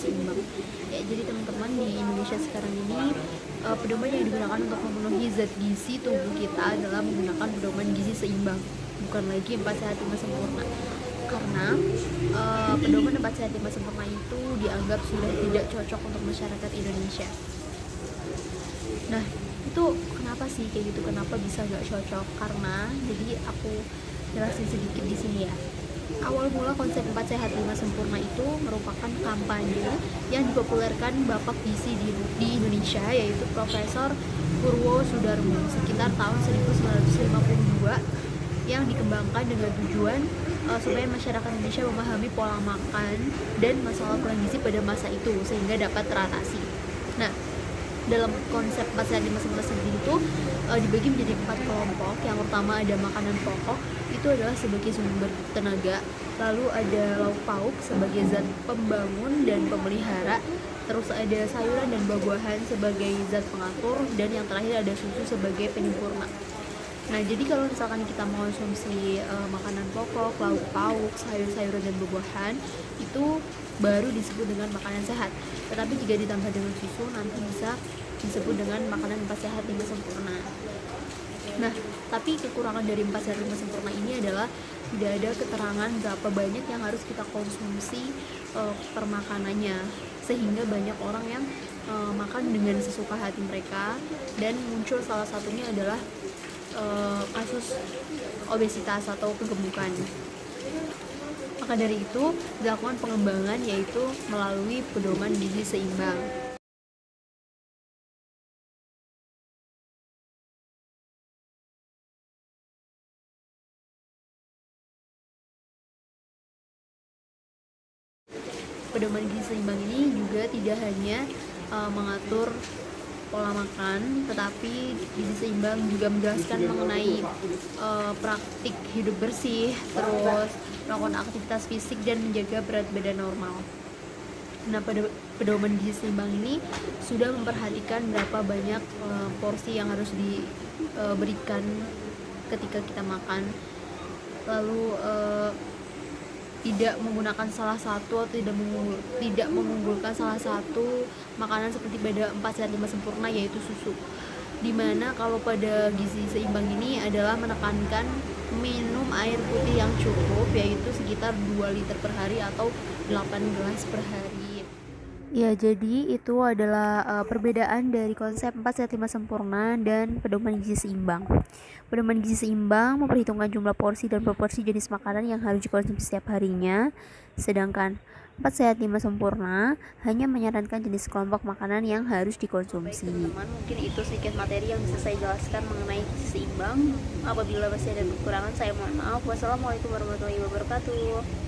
seimbang. Ya, jadi teman-teman, di Indonesia sekarang ini pedoman yang digunakan untuk memenuhi zat gizi tubuh kita adalah menggunakan pedoman gizi seimbang, bukan lagi 4 sehat 5 sempurna. Karena pedoman 4 sehat 5 sempurna itu dianggap sudah tidak cocok untuk masyarakat Indonesia. Nah, itu kenapa sih kayak gitu? Kenapa bisa nggak cocok? Karena, jadi aku jelasin sedikit di sini ya. Awal mula konsep 4 sehat 5 sempurna itu merupakan kampanye yang dipopulerkan Bapak Gizi di Indonesia, yaitu Profesor Purwo Sudarmo sekitar tahun 1952, yang dikembangkan dengan tujuan supaya masyarakat Indonesia memahami pola makan dan masalah kurang gizi pada masa itu sehingga dapat teratasi. Nah, dalam konsep 4 sehat 5 sempurna sendiri itu dibagi menjadi 4 kelompok. Yang pertama ada makanan pokok, itu adalah sebagai sumber tenaga. Lalu ada lauk pauk sebagai zat pembangun dan pemelihara. Terus ada sayuran dan buah-buahan sebagai zat pengatur, dan yang terakhir ada susu sebagai penyempurna. Nah, jadi kalau misalkan kita mengonsumsi makanan pokok, lauk pauk, sayur-sayuran dan buah-buahan, itu baru disebut dengan makanan sehat. Tetapi jika ditambah dengan susu, nanti bisa disebut dengan makanan 4 sehat 5 sempurna. Nah, tapi kekurangan dari 4 sehat 5 sempurna ini adalah tidak ada keterangan berapa banyak yang harus kita konsumsi per makanannya, sehingga banyak orang yang makan dengan sesuka hati mereka, dan muncul salah satunya adalah kasus obesitas atau kegemukan. Maka dari itu dilakukan pengembangan, yaitu melalui pedoman gizi seimbang. Pedoman gizi seimbang ini juga tidak hanya mengatur pola makan, tetapi gizi seimbang juga menjelaskan mengenai praktik hidup bersih, terus melakukan aktivitas fisik dan menjaga berat badan normal. Nah, pada pedoman gizi seimbang ini sudah memperhatikan berapa banyak porsi yang harus diberikan ketika kita makan, lalu tidak menggunakan salah satu atau tidak mengunggulkan salah satu makanan seperti pada 4 sehat 5 sempurna, yaitu susu. Dimana kalau pada gizi seimbang ini adalah menekankan minum air putih yang cukup, yaitu sekitar 2 liter per hari atau 8 gelas per hari. Ya, jadi itu adalah perbedaan dari konsep 4 sehat 5 sempurna dan pedoman gizi seimbang. Pedoman gizi seimbang memperhitungkan jumlah porsi dan proporsi jenis makanan yang harus dikonsumsi setiap harinya, sedangkan 4 sehat 5 sempurna hanya menyarankan jenis kelompok makanan yang harus dikonsumsi. Baik, teman-teman, mungkin itu sedikit materi yang bisa saya jelaskan mengenai gizi seimbang. Apabila masih ada kekurangan, saya mohon maaf. Wassalamualaikum warahmatullahi wabarakatuh.